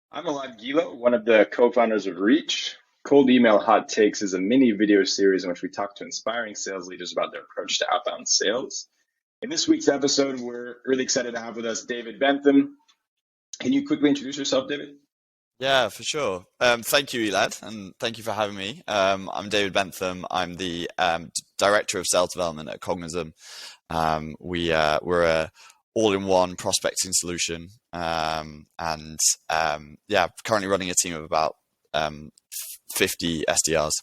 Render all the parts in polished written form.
I'm Alad Gila, one of the co-founders of Reach. Cold Email Hot Takes is a mini video series in which we talk to inspiring sales leaders about their approach to outbound sales. In this week's episode, we're really excited to have with us David Bentham. Can you quickly introduce yourself, David? Yeah, for sure. Thank you, Elad, and thank you for having me. I'm David Bentham. I'm the Director of Sales Development at Cognism. We're a all-in-one prospecting solution, and yeah, currently running a team of about 50 SDRs.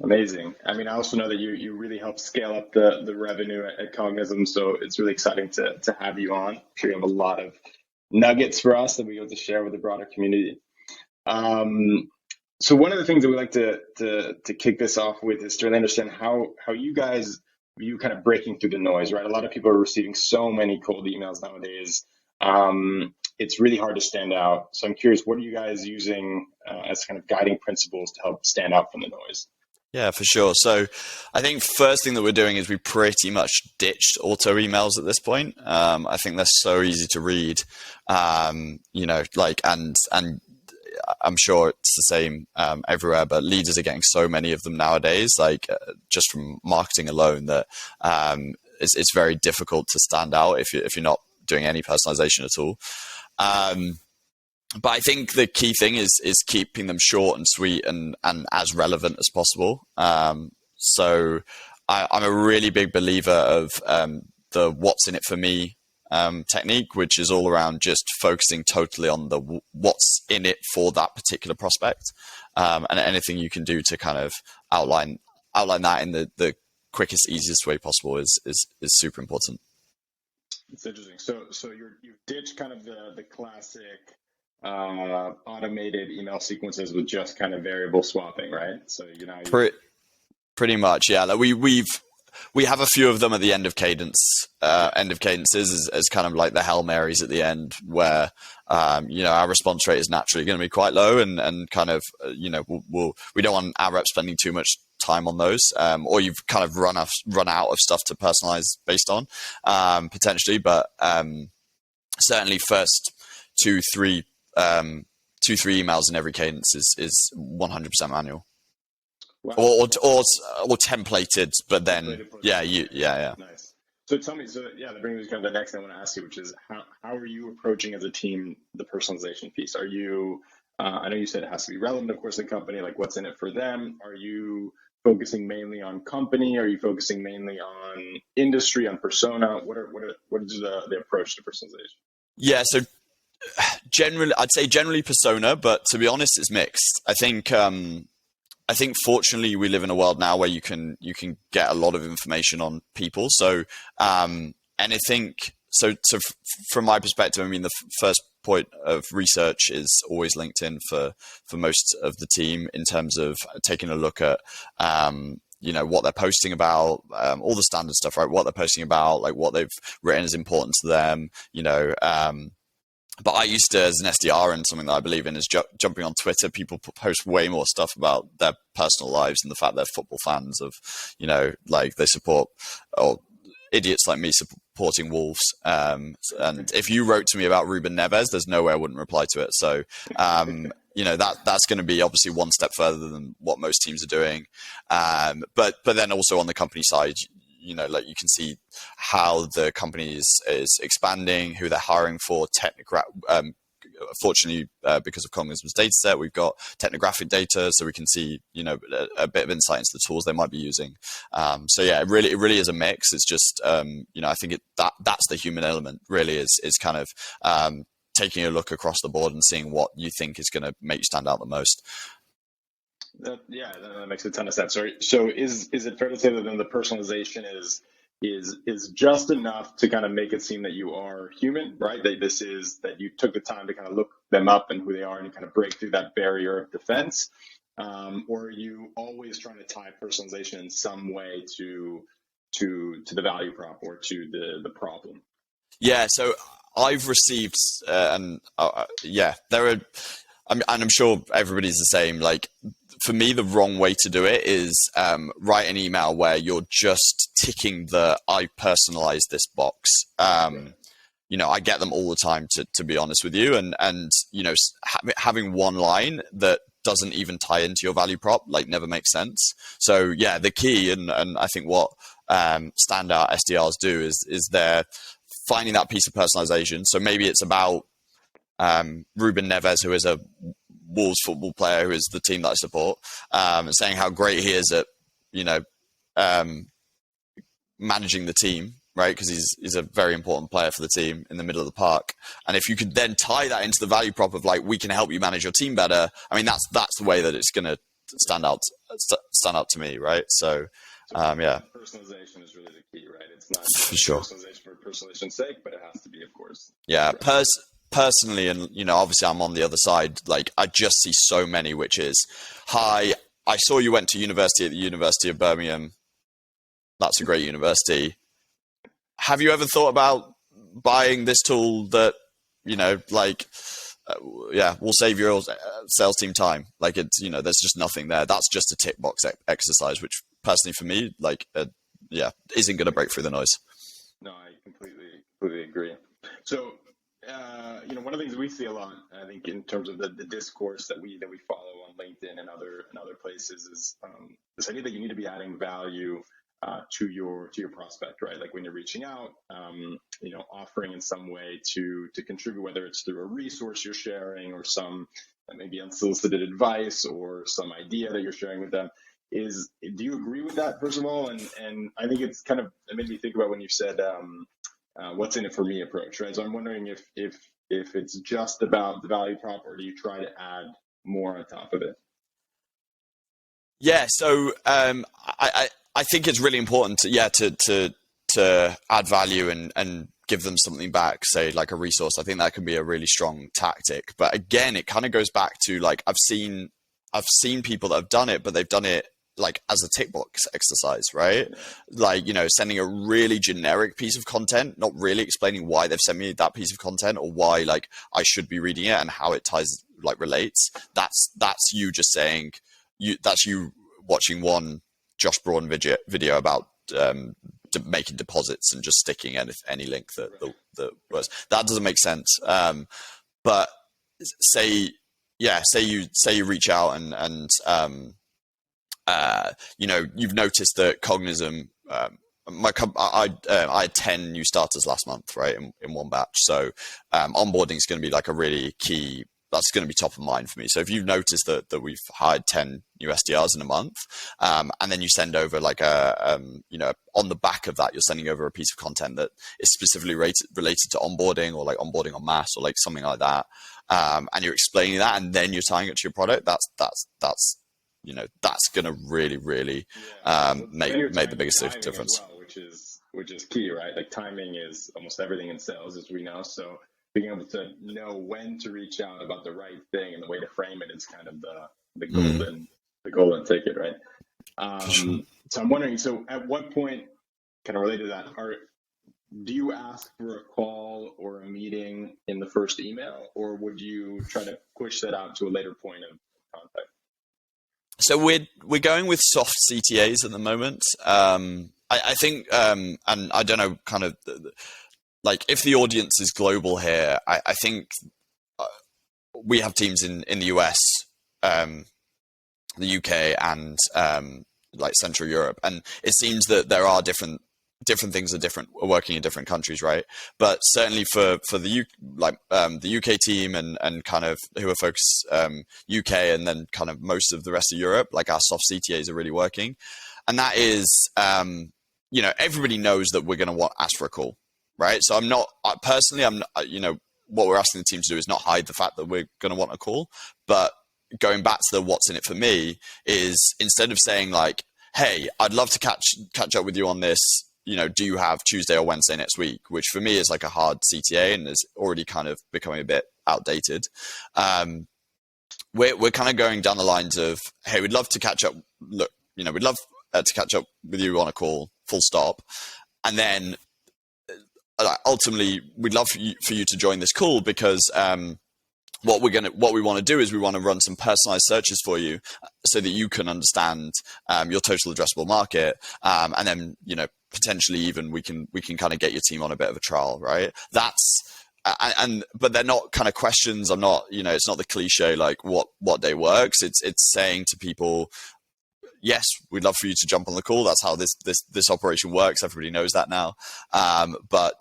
Amazing. I mean, I also know that you really help scale up the revenue at Cognism, so it's really exciting to have you on. I'm sure you have a lot of nuggets for us that we get to share with the broader community. So one of the things that we like to kick this off with is to really understand how you guys view kind of breaking through the noise, right? A lot of people are receiving so many cold emails nowadays. It's really hard to stand out. So I'm curious, what are you guys using as kind of guiding principles to help stand out from the noise? Yeah, for sure. So I think first thing that we're doing is we pretty much ditched auto emails at this point. I think they're so easy to read, and I'm sure it's the same everywhere, but leaders are getting so many of them nowadays, just from marketing alone, that it's very difficult to stand out if you're not doing any personalization at all. But I think the key thing is keeping them short and sweet and as relevant as possible. So I'm a really big believer of the what's in it for me technique, which is all around just focusing totally on the what's in it for that particular prospect, and anything you can do to kind of outline that in the quickest, easiest way possible is super important. It's interesting. So you've ditched kind of the classic automated email sequences with just kind of variable swapping, right? So Pretty much, yeah. Like we have a few of them at the end of cadences as kind of like the Hail Marys at the end, where our response rate is naturally going to be quite low, and kind of we don't want our reps spending too much time on those, or you've kind of run out of stuff to personalize based on, potentially. But certainly first two, three emails in every cadence is 100% manual. wow. Or templated, but then yeah. Nice. So tell me, that brings me to kind of the next thing I want to ask you, which is how are you approaching as a team the personalization piece? Are you I know you said it has to be relevant, of course, to the company, like what's in it for them. Are you focusing mainly on company? Are you focusing mainly on industry, on persona? What is the approach to personalization? Yeah, so I'd say generally persona, but to be honest, it's mixed. I think fortunately we live in a world now where you can get a lot of information on people. So and I think so from my perspective, I mean, the first point of research is always LinkedIn for most of the team, in terms of taking a look at what they're posting about, all the standard stuff, right? What they're posting about, like what they've written is important to them, But I used to, as an SDR, and something that I believe in is jumping on Twitter. People post way more stuff about their personal lives and the fact they're football fans of, like they support, or idiots like me supporting Wolves. And if you wrote to me about Ruben Neves, there's no way I wouldn't reply to it. So, that's going to be obviously one step further than what most teams are doing. But then also on the company side, like you can see how the company is expanding, who they're hiring for. Fortunately, because of Cognism's data set, we've got technographic data, so we can see, a bit of insight into the tools they might be using. So yeah, it really is a mix. It's just, I think that's the human element. Really is kind of taking a look across the board and seeing what you think is going to make you stand out the most. That makes a ton of sense. So is it fair to say that then the personalization is just enough to kind of make it seem that you are human, right? That you took the time to kind of look them up and who they are, and you kind of break through that barrier of defense, or are you always trying to tie personalization in some way to the value prop or to the problem? Yeah, so I've received, there are. And I'm sure everybody's the same. Like, for me, the wrong way to do it is write an email where you're just ticking the "I personalize this" box. I get them all the time, to be honest with you. And having one line that doesn't even tie into your value prop, like, never makes sense. So yeah, the key, and I think what standout SDRs do is they're finding that piece of personalization. So maybe it's about Ruben Neves, who is a Wolves football player, who is the team that I support, and saying how great he is at, managing the team, right? Because he's a very important player for the team in the middle of the park. And if you could then tie that into the value prop of, like, we can help you manage your team better, I mean, that's the way that it's going to stand out to me, right? So yeah. Personalization is really the key, right? It's not For sure. personalization for personalization's sake, but it has to be, of course. Yeah. Personally, and obviously I'm on the other side, like, I just see so many, which is, hi, I saw you went to university at the University of Birmingham. That's a great university. Have you ever thought about buying this tool that, will save your sales team time? Like, it's, there's just nothing there. That's just a tick box exercise, which personally for me, isn't going to break through the noise. No, I completely agree. So, one of the things we see a lot, I think, in terms of the discourse that we follow on LinkedIn and other places, is this idea that you need to be adding value to your prospect, right? Like, when you're reaching out, offering in some way to contribute, whether it's through a resource you're sharing or some maybe unsolicited advice or some idea that you're sharing with them. Do you agree with that, first of all? And I think it made me think about when you said what's in it for me approach, right? So I'm wondering if it's just about the value prop, or do you try to add more on top of it? Yeah, so I think it's really important to add value and give them something back, say like a resource. I think that can be a really strong tactic. But again, it kind of goes back to, like, I've seen people that have done it, but they've done it like as a tick box exercise, right? Like, sending a really generic piece of content, not really explaining why they've sent me that piece of content or why, like, I should be reading it and how it relates. That's you just saying, that's you watching one Josh Braun video about making deposits and just sticking any link that was. That doesn't make sense. But say you reach out and you've noticed that Cognism. I had 10 new starters last month, right, in one batch. So onboarding is going to be like a really key. That's going to be top of mind for me. So if you've noticed that we've hired 10 new SDRs in a month, and then you send over like on the back of that, you're sending over a piece of content that is specifically related to onboarding, or like onboarding en masse, or like something like that, and you're explaining that, and then you're tying it to your product. That's going to really make the biggest difference. Well, which is key, right? Like, timing is almost everything in sales, as we know. So being able to know when to reach out about the right thing and the way to frame it is kind of the golden ticket, right? Sure. So I'm wondering, so at what point, kind of related to that, do you ask for a call or a meeting in the first email, or would you try to push that out to a later point of contact? So we're going with soft CTAs at the moment. I think, and I don't know, kind of like, if the audience is global here, I think we have teams in the US, the UK, and like Central Europe, and it seems that there are different things are working in different countries, right? But certainly for the UK team and kind of who are focused UK, and then kind of most of the rest of Europe, like, our soft CTAs are really working, and that is everybody knows that we're going to ask for a call, right? So I'm not what we're asking the team to do is not hide the fact that we're going to want a call, but going back to the what's in it for me is, instead of saying like, hey, I'd love to catch up with you on this, do you have Tuesday or Wednesday next week? Which for me is like a hard CTA and is already kind of becoming a bit outdated. We're kind of going down the lines of, hey, we'd love to catch up. Look, we'd love to catch up with you on a call, full stop. And then ultimately, we'd love for you to join this call, because what we want to do is we want to run some personalized searches for you, so that you can understand your total addressable market, and then potentially even we can kind of get your team on a bit of a trial, right? But they're not kind of questions. I'm not, it's not the cliche like what day works. It's saying to people, yes, we'd love for you to jump on the call. That's how this operation works. Everybody knows that now. But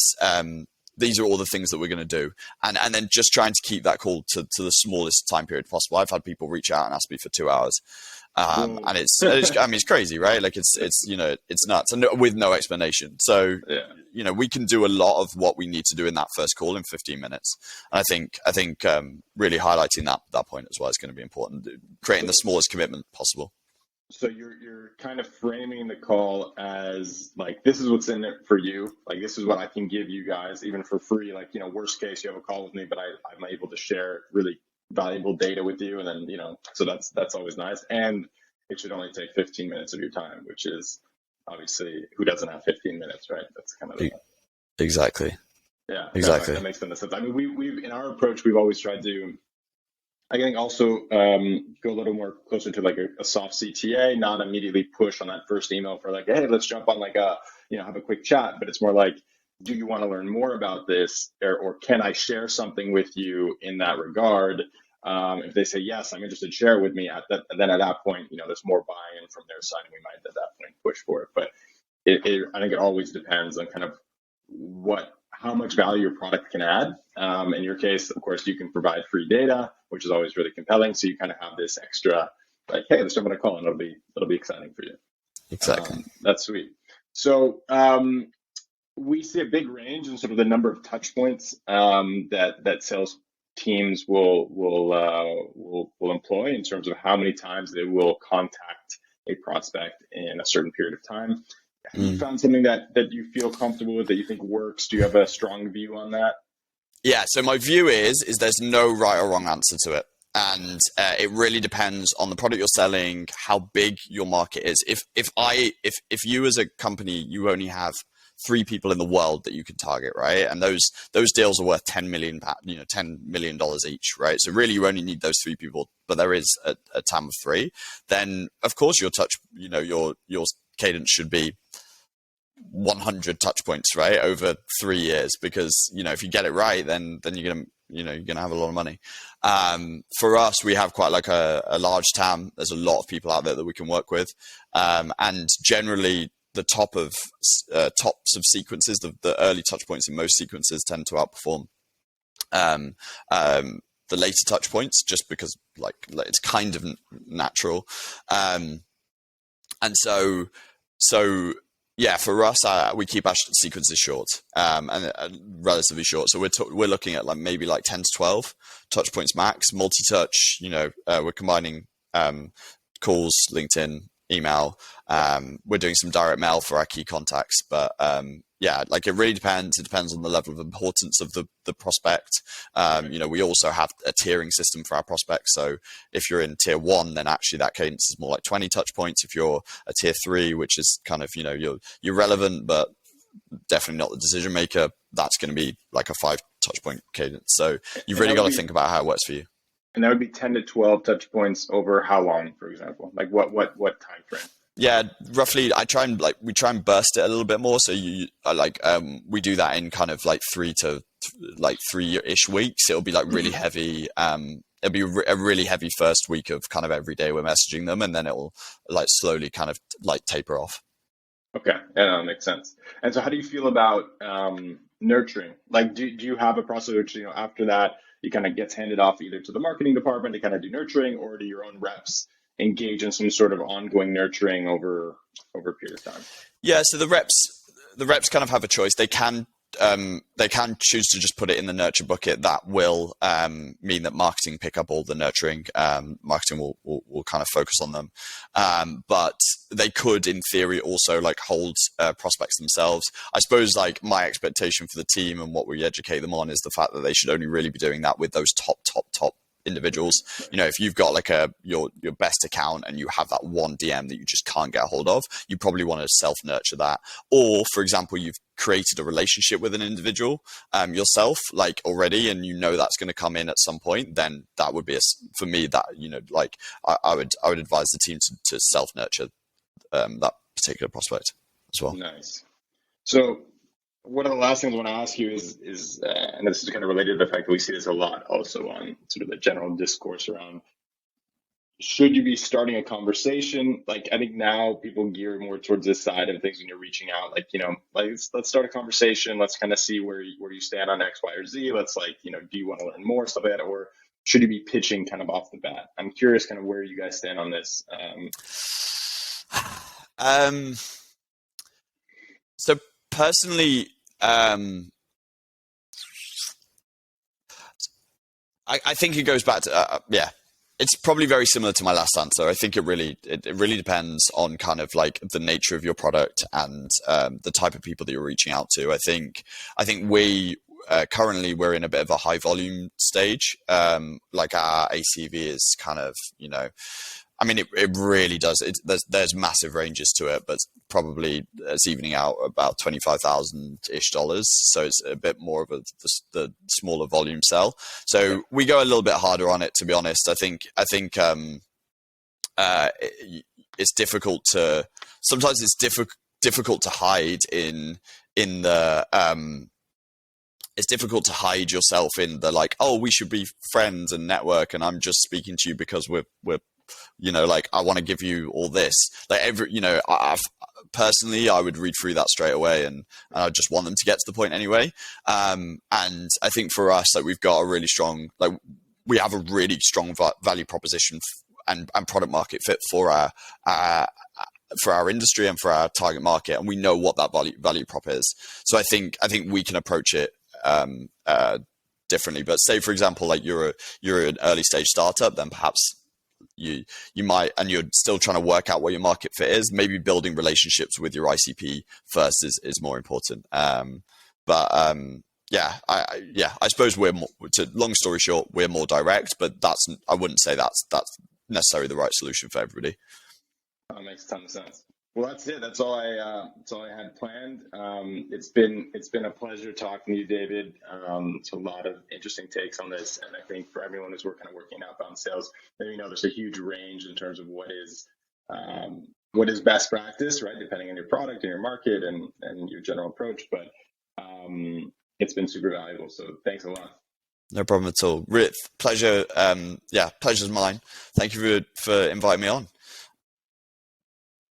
these are all the things that we're going to do, and then just trying to keep that call to the smallest time period possible. I've had people reach out and ask me for 2 hours. And it's I mean, it's crazy, right? Like it's nuts, and with no explanation. So, we can do a lot of what we need to do in that first call in 15 minutes. And I think really highlighting that point as well is going to be important, creating the smallest commitment possible. So you're kind of framing the call as like, this is what's in it for you. Like, this is what I can give you guys, even for free. Like, worst case, you have a call with me, but I'm able to share really valuable data with you. And then, so that's always nice. And it should only take 15 minutes of your time, which is obviously, who doesn't have 15 minutes, right? That's kind of exactly. Yeah, exactly. That makes sense. I mean, we've in our approach, we've always tried to, I think, also go a little more closer to like a soft CTA, not immediately push on that first email for like, hey, let's jump on like have a quick chat. But it's more like, do you want to learn more about this, or can I share something with you in that regard? If they say yes, I'm interested, share it with me. Then at that point, there's more buy-in from their side, and we might at that point push for it. But I think it always depends on kind of how much value your product can add. In your case, of course, you can provide free data, which is always really compelling. So you kind of have this extra, like, hey, let's jump on a call, and it'll be exciting for you. Exactly. That's sweet. So we see a big range in sort of the number of touch points that sales teams will employ in terms of how many times they will contact a prospect in a certain period of time. Have you found something that you feel comfortable with, that you think works? Do you have a strong view on that? Yeah, so my view is there's no right or wrong answer to it. And it really depends on the product you're selling, how big your market is. If you as a company, you only have 3 people in the world that you can target, right? And those deals are worth $10 million each, right? So really you only need those 3 people, but there is a TAM of 3. Then of course your cadence should be 100 touch points, right, over 3 years, because if you get it right, then you're gonna have a lot of money. For us, we have quite like a large TAM. There's a lot of people out there that we can work with, and generally the tops of sequences, the early touch points in most sequences tend to outperform the later touch points, just because like it's kind of natural. And so yeah, for us, we keep our sequences short, and relatively short. So we're looking at like maybe like 10 to 12 touch points max. Multi-touch, we're combining calls, LinkedIn, email. We're doing some direct mail for our key contacts, but yeah, like it really depends. It depends on the level of importance of the prospect. We also have a tiering system for our prospects. So if you're in tier 1, then actually that cadence is more like 20 touch points. If you're a tier 3, which is kind of, you're relevant, but definitely not the decision maker, that's going to be like a 5 touch point cadence. So you've really got to think about how it works for you. And that would be 10 to 12 touch points over how long, for example? Like what time frame? Yeah, roughly. We try and burst it a little bit more. So we do that in kind of like 3-ish weeks. It'll be like really heavy. It'll be a really heavy first week of kind of every day we're messaging them, and then it'll like slowly kind of like taper off. Okay, yeah, that makes sense. And so, how do you feel about nurturing? Like, do you have a process which after that you kind of gets handed off either to the marketing department to kind of do nurturing, or do your own reps engage in some sort of ongoing nurturing over a period of time? Yeah, so the reps kind of have a choice. They can choose to just put it in the nurture bucket. That will mean that marketing pick up all the nurturing. Marketing will kind of focus on them, but they could, in theory, also like hold prospects themselves. I suppose like my expectation for the team and what we educate them on is the fact that they should only really be doing that with those top individuals. If you've got like your best account and you have that one DM that you just can't get a hold of, you probably want to self-nurture that. Or, for example, you've created a relationship with an individual yourself, like already, and that's going to come in at some point, then that would be for me that like I would advise the team to self-nurture that particular prospect as well. Nice. So one of the last things I want to ask you and this is kind of related to the fact that we see this a lot also on sort of the general discourse around should you be starting a conversation? Like, I think now people gear more towards this side of things when you're reaching out, like, like let's start a conversation. Let's kind of see where you stand on X, Y, or Z. Let's like, do you want to learn more, stuff like that? Or should you be pitching kind of off the bat? I'm curious kind of where you guys stand on this. Um, so personally, I think it goes back to yeah. It's probably very similar to my last answer. I think it really depends on kind of like the nature of your product and the type of people that you're reaching out to. I think we currently we're in a bit of a high volume stage. Like our ACV is kind of, I mean, it really does. There's massive ranges to it, but probably it's evening out about $25,000-ish. So it's a bit more of the smaller volume sell. So we go a little bit harder on it, to be honest. I think it's difficult to sometimes it's difficult to hide in the it's difficult to hide yourself in the like, oh, we should be friends and network, and I'm just speaking to you because we're like, I want to give you all this. Like personally, I would read through that straight away, and I just want them to get to the point anyway. And I think for us, like, we've got a really strong, like, we have a really strong value proposition and product market fit for our industry and for our target market, and we know what that value prop is. So I think we can approach it differently. But say, for example, like you're an early stage startup, then perhaps you might, and you're still trying to work out what your market fit is, maybe building relationships with your ICP first is more important. I suppose we're more, long story short, we're more direct, but I wouldn't say that's necessarily the right solution for everybody. That makes a ton of sense. Well, that's it. That's all I had planned. It's been a pleasure talking to you, David. It's a lot of interesting takes on this, and I think for everyone who's kind of working outbound sales, there's a huge range in terms of what is best practice, right? Depending on your product and your market and your general approach. But it's been super valuable. So thanks a lot. No problem at all. Pleasure. Pleasure's mine. Thank you for inviting me on.